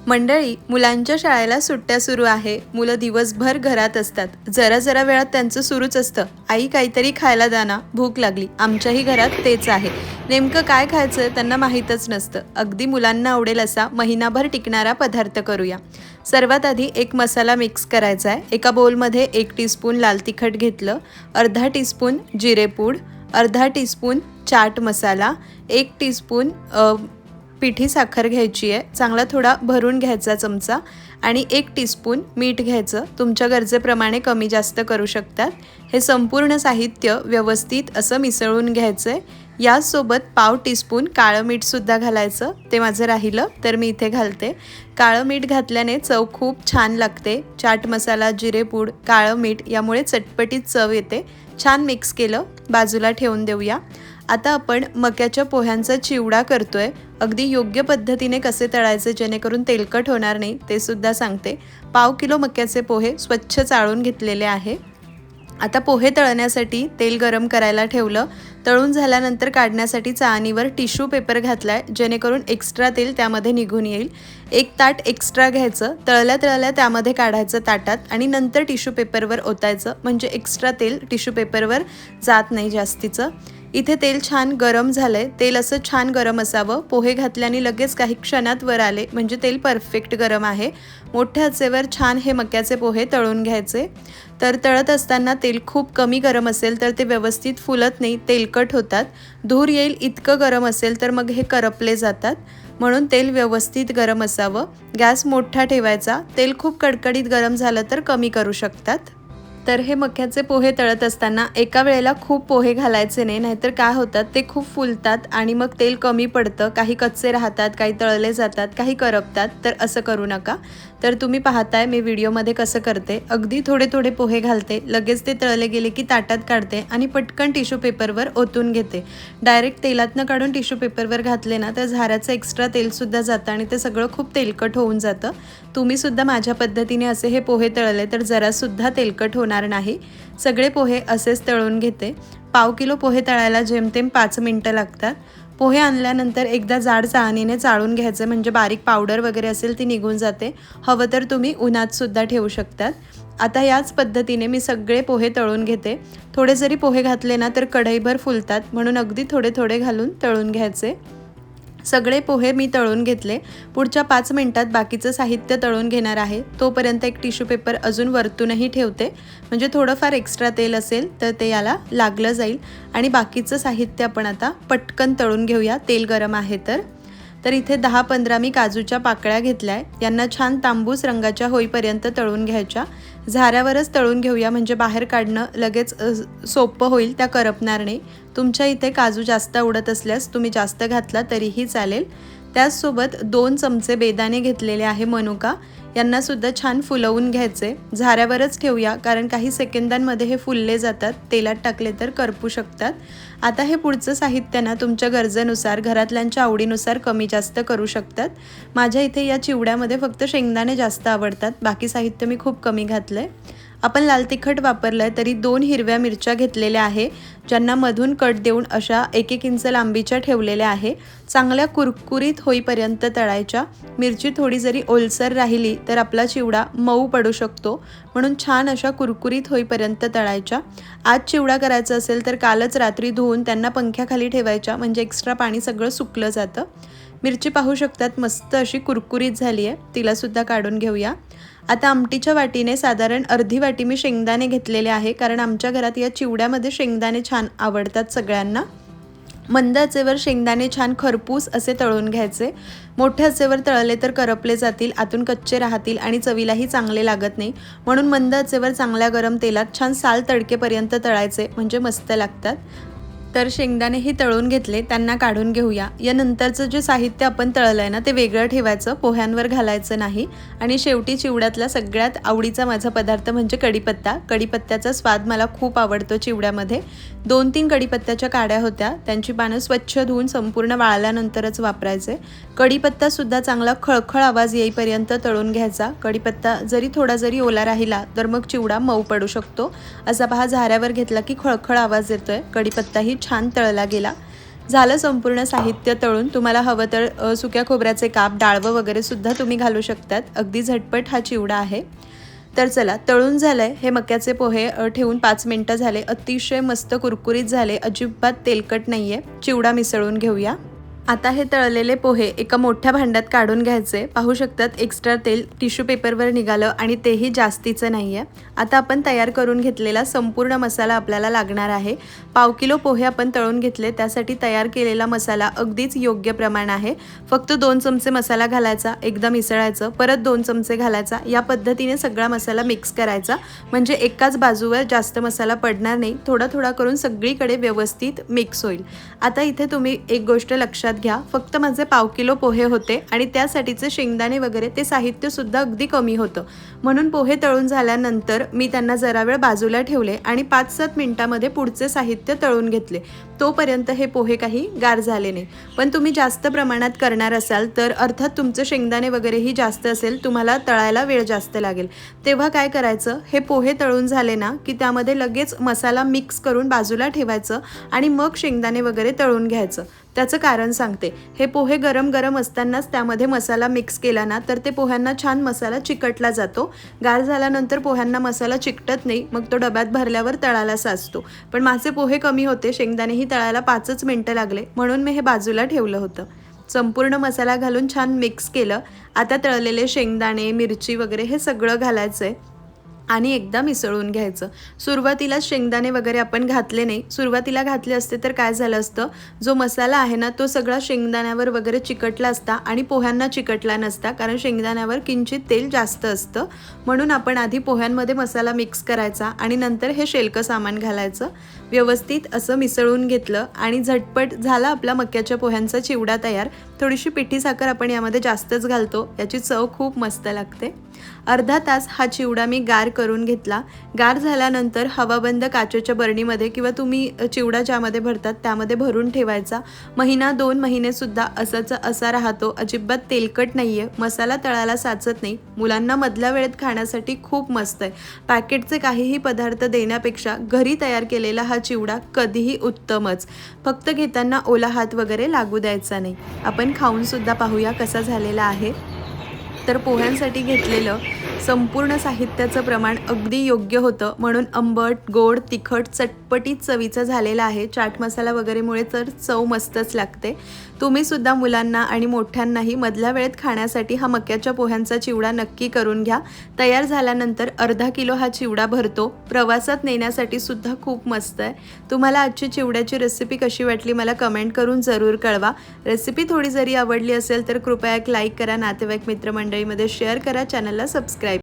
मंडळी, मुलांच्या शाळेला सुट्ट्या सुरू आहे. मुलं दिवसभर घरात असतात. जरा जरा वेळात त्यांचं सुरूच असतं, आई काहीतरी खायला द्या ना, भूक लागली. आमच्याही घरात तेच आहे. नेमकं काय खायचं त्यांना माहीतच नसतं. अगदी मुलांना आवडेल असा महिनाभर टिकणारा पदार्थ करूया. सर्वात आधी एक मसाला मिक्स करायचा आहे. एका बोलमध्ये 1 टीस्पून लाल तिखट घेतलं, अर्धा टीस्पून जिरेपूड, अर्धा टीस्पून चाट मसाला, 1 टीस्पून पिठी साखर घ्यायची आहे. चांगला थोडा भरून घ्यायचा चमचा आणि 1 टीस्पून मीठ घ्यायचं. तुमच्या गरजेप्रमाणे कमी जास्त करू शकतात. हे संपूर्ण साहित्य व्यवस्थित असं मिसळून घ्यायचं आहे. यासोबत पाव टीस्पून काळं मीठसुद्धा घालायचं. ते माझं राहिलं तर मी इथे घालते. काळं मीठ घातल्याने चव खूप छान लागते. चाट मसाला, जिरेपूड, काळं मीठ यामुळे चटपटीत चव येते. छान मिक्स केलं, बाजूला ठेवून देऊया. आता आपण मक्याच्या पोह्यांचा चिवडा करतोय. अगदी योग्य पद्धतीने कसे तळायचे जेणेकरून तेलकट होणार नाही ते सुद्धा सांगते. पाव किलो मक्याचे पोहे स्वच्छ चाळून घेतलेले आहे. आता पोहे तळण्यासाठी तेल गरम करायला ठेवलं. तळून झाल्यानंतर काढण्यासाठी चाळणीवर टिश्यू पेपर घातलाय जेणेकरून एक्स्ट्रा तेल त्यामध्ये निघून येईल. 1 ताट एक्स्ट्रा घ्यायचं. तळल्या तळल्या त्यामध्ये काढायचं ताटात आणि नंतर टिश्यू पेपरवर ओतायचं, म्हणजे एक्स्ट्रा तेल टिश्यू पेपरवर जात नाही जास्तीचं. इथे तेल छान गरम झालंय. तेल असं छान गरम असावं. पोहे घातल्याने लगेच काही क्षणात वर आले म्हणजे तेल परफेक्ट गरम आहे. मोठ्या आचेवर छान हे मक्याचे पोहे तळून घ्यायचे. तर तळत असताना तेल खूप कमी गरम असेल तर ते व्यवस्थित फुलत नाही, तेलकट होतात. धूर येईल इतकं गरम असेल तर मग हे करपले जातात. म्हणून तेल व्यवस्थित गरम असावं. गॅस मोठा ठेवायचा. तेल खूप कडकडीत गरम झालं तर कमी करू शकतात. तर हे मक्याचे पोहे तळत असताना एका वेळेला खूप पोहे घालायचे नाही, नाहीतर काय होतात ते खूप फुलतात आणि मग तेल कमी पडतं. काही कच्चे राहतात, काही तळले जातात, काही करपतात. तर असं करू नका. तर तुम्ही पाहताय मी व्हिडिओमध्ये कसं करते. अगदी थोडे थोडे पोहे घालते, लगेच ते तळले गेले की ताटात काढते आणि पटकन टिश्यू पेपरवर ओतून घेते. डायरेक्ट तेलातनं काढून टिश्यू पेपरवर घातले ना तर झाऱ्याचं एक्स्ट्रा तेलसुद्धा जातं आणि ते सगळं खूप तेलकट होऊन जातं. तुम्हीसुद्धा माझ्या पद्धतीने असे हे पोहे तळले तर जरासुद्धा तेलकट होणार नाही. सगळे पोहे असेच तळून घेते. पाव किलो पोहे तळायला जेमतेम 5 मिनटं लागतात. पोहे आणल्यानंतर एकदा जाड चाळणीने चाळून घ्यायचे, म्हणजे बारीक पावडर वगैरे असेल ती निघून जाते. हवं तर तुम्ही उन्हात सुद्धा ठेवू शकतात. आता याच पद्धतीने मी सगळे पोहे तळून घेते. थोडे जरी पोहे घातले ना तर कढईभर फुलतात, म्हणून अगदी थोडे थोडे घालून तळून घ्यायचे. सगळे पोहे मी तळून घेतले. पुढच्या 5 मिनिटात बाकीचं साहित्य तळून घेणार आहे. तोपर्यंत एक टिश्यू पेपर अजून वरतूनही ठेवते, म्हणजे थोडंफार एक्स्ट्रा तेल असेल तर ते याला लागलं जाईल. आणि बाकीचं साहित्य आपण आता पटकन तळून घेऊया, तेल गरम आहे तर इथे 10-15 मी काजूच्या पाकळ्या घेतल्या आहे. यांना छान तांबूस रंगाच्या होईपर्यंत तळून घ्यायच्या. झाऱ्यावरच तळून घेऊया, म्हणजे बाहेर काढणं लगेच सोपं होईल, त्या करपणार नाही. तुमच्या इथे काजू जास्त आवडत असल्यास तुम्ही जास्त घातला तरीही चालेल. त्याचसोबत 2 चमचे बेदाणे घेतलेले आहे, मनुका. यांना सुद्धा छान फुलवून घ्यायचे. झाऱ्यावरच ठेवूया, कारण काही सेकंदांमध्ये हे फुलले जातात. तेलात टाकले तर करपू शकतात. आता हे पुढचं साहित्य ना तुमच्या गरजेनुसार, घरातल्यांच्या आवडीनुसार कमी जास्त करू शकतात. माझ्या इथे या चिवड्यामध्ये फक्त शेंगदाणे जास्त आवडतात, बाकी साहित्य मी खूप कमी घातलं आहे. आपण लाल तिखट वापरलं आहे तरी 2 हिरव्या मिरच्या घेतलेल्या आहे, ज्यांना मधून कट देऊन अशा 1-1 इंच लांबीच्या ठेवलेल्या आहे. चांगल्या कुरकुरीत होईपर्यंत तळायच्या. मिरची थोडी जरी ओलसर राहिली तर आपला चिवडा मऊ पडू शकतो, म्हणून छान अशा कुरकुरीत होईपर्यंत तळायच्या. आज चिवडा करायचा असेल तर कालच रात्री धुवून त्यांना पंख्याखाली ठेवायच्या, म्हणजे एक्स्ट्रा पाणी सगळं सुकलं जातं. मिरची पाहू शकतात मस्त अशी कुरकुरीत झाली आहे. तिलासुद्धा काढून घेऊया. आता आमटीच्या वाटीने साधारण अर्धी वाटी मी शेंगदाणे घेतलेले आहे, कारण आमच्या घरात या चिवड्यामध्ये शेंगदाणे छान आवडतात सगळ्यांना. मंद आचेवर शेंगदाणे छान खरपूस असे तळून घ्यायचे. मोठ्या आचेवर तळले तर करपले जातील, आतून कच्चे राहतील आणि चवीलाही चांगले लागत नाही. म्हणून मंद आचेवर चांगल्या गरम तेलात छान साल तडकेपर्यंत तळायचे, म्हणजे मस्त लागतात. तर शेंगदाणेही तळून घेतले, त्यांना काढून घेऊया. यानंतरचं जे साहित्य आपण तळलं आहे ना ते वेगळं ठेवायचं, पोह्यांवर घालायचं नाही. आणि शेवटी चिवड्यातला सगळ्यात आवडीचा माझा पदार्थ म्हणजे कढीपत्ता. कढीपत्त्याचा स्वाद मला खूप आवडतो चिवड्यामध्ये. 2-3 कढीपत्त्याच्या काड्या होत्या, त्यांची पानं स्वच्छ धुवून संपूर्ण वाळल्यानंतरच वापरायचे. कढीपत्तासुद्धा चांगला खळखळ आवाज येईपर्यंत तळून घ्यायचा. कढीपत्ता थोडा जरी ओला राहिला तर मग चिवडा मऊ पडू शकतो. असा पहा, झाऱ्यावर घेतला की खळखळ आवाज येतोय. कढीपत्ताही छान तळला गेला. झालं संपूर्ण साहित्य तळून. तुम्हाला हवं तर सुक्या खोबऱ्याचे काप, डाळवं वगैरे सुद्धा तुम्ही घालू शकतात. अगदी झटपट हा चिवडा आहे. तर चला, तळून झालंय. हे मक्याचे पोहे ठेवून 5 मिनिटं झाले. अतिशय मस्त कुरकुरीत झाले, अजिबात तेलकट नाहीये. चिवडा मिसळून घेऊया. आता हे तळलेले पोहे एका मोठ्या भांड्यात काढून घ्यायचे. पाहू शकतात एक्स्ट्रा तेल टिश्यू पेपरवर निघालं आणि तेही जास्तीचं नाही आहे. आता आपण तयार करून घेतलेला संपूर्ण मसाला आपल्याला लागणार आहे. 1/2 किलो पोहे आपण तळून घेतले, त्यासाठी तयार केलेला मसाला अगदीच योग्य प्रमाण आहे. फक्त 2 चमचे मसाला घालायचा, एकदा मिसळायचं, परत 2 चमचे घालायचा. या पद्धतीने सगळा मसाला मिक्स करायचा, म्हणजे एकाच बाजूवर जास्त मसाला पडणार नाही. थोडा थोडा करून सगळीकडे व्यवस्थित मिक्स होईल. आता इथे तुम्ही एक गोष्ट लक्षात घ्या, फक्त माझे 1/2 किलो पोहे होते आणि त्यासाठीचे शेंगदाणे वगैरे ते साहित्य सुद्धा अगदी कमी होतं. म्हणून पोहे तळून झाल्यानंतर मी त्यांना जरा वेळ बाजूला ठेवले आणि 5-7 मिनिटांमध्ये पुढचे साहित्य तळून घेतले. तोपर्यंत हे पोहे काही गार झाले नाही. पण तुम्ही जास्त प्रमाणात करणार असाल तर अर्थात तुमचे शेंगदाणे वगैरेही जास्त असेल, तुम्हाला तळायला वेळ जास्त लागेल. तेव्हा काय करायचं, हे पोहे तळून झाले ना की त्यामध्ये लगेच मसाला मिक्स करून बाजूला ठेवायचं आणि मग शेंगदाणे वगैरे तळून घ्यायचं. त्याचं कारण सांगते. हे पोहे गरम गरम असतानाच त्यामध्ये मसाला मिक्स केला ना तर ते पोह्यांना छान मसाला चिकटला जातो. गार झाल्यानंतर पोह्यांना मसाला चिकटत नाही, मग तो डब्यात भरल्यावर तळायला साचतो. पण माझे पोहे कमी होते, शेंगदाणेही तळायला 5च मिनिटं लागले, म्हणून मी हे बाजूला ठेवलं होतं. संपूर्ण मसाला घालून छान मिक्स केलं. आता तळलेले शेंगदाणे, मिरची वगैरे हे सगळं घालायचं आहे आणि एकदा मिसळून घ्यायचं. सुरुवातीला शेंगदाणे वगैरे आपण घातले नाही. सुरुवातीला घातले असते तर काय झालं असतं, जो मसाला आहे ना तो सगळा शेंगदाण्यावर वगैरे चिकटला असता आणि पोह्यांना चिकटला नसता, कारण शेंगदाण्यावर किंचित तेल जास्त असतं. म्हणून आपण आधी पोह्यांमध्ये मसाला मिक्स करायचा आणि नंतर हे शेलकं सामान घालायचं. व्यवस्थित असं मिसळून घेतलं आणि झटपट झाला आपला मक्याच्या पोह्यांचा चिवडा तयार. थोडीशी पिठी साखर आपण यामध्ये जास्तच घालतो, याची चव खूप मस्त लागते. अर्धा तास हा चिवडा मी गार करून घेतला. गार झाल्यानंतर हवाबंद काचेच्या बरणीमध्ये किंवा तुम्ही चिवडा ज्यामध्ये भरतात त्यामध्ये भरून ठेवायचा. 1-2 महिनेसुद्धा असा राहतो. अजिबात तेलकट नाही आहे, मसाला तळायला साचत नाही. मुलांना मधल्या वेळेत खाण्यासाठी खूप मस्त आहे. पॅकेटचे काहीही पदार्थ देण्यापेक्षा घरी तयार केलेला हा चिवडा कधीही उत्तमच. फक्त घेताना ओला हात वगैरे लागू द्यायचा नाही. आपण खाऊनसुद्धा पाहूया कसा झालेला आहे. तर पोह्यांसाठी घेतलेलं संपूर्ण साहित्याचं प्रमाण अगदी योग्य होतं, म्हणून आंबट, गोड, तिखट, चटपटीत चवीचा झालेला आहे. चाट मसाला वगैरेमुळे तर चव मस्तच लागते. तुम्हीसुद्धा मुलांना आणि मोठ्यांनाही मधल्या वेळेत खाण्यासाठी हा मक्याच्या पोह्यांचा चिवडा नक्की करून घ्या. तयार झाल्यानंतर अर्धा किलो हा चिवडा भरतो. प्रवासात नेण्यासाठी सुद्धा खूप मस्त आहे. तुम्हाला आजची चिवड्याची रेसिपी कशी वाटली मला कमेंट करून जरूर कळवा. रेसिपी थोडी जरी आवडली असेल तर कृपया एक लाईक करा, नातेवाईक मित्रमंडळीमध्ये शेअर करा, चॅनलला सबस्क्राईब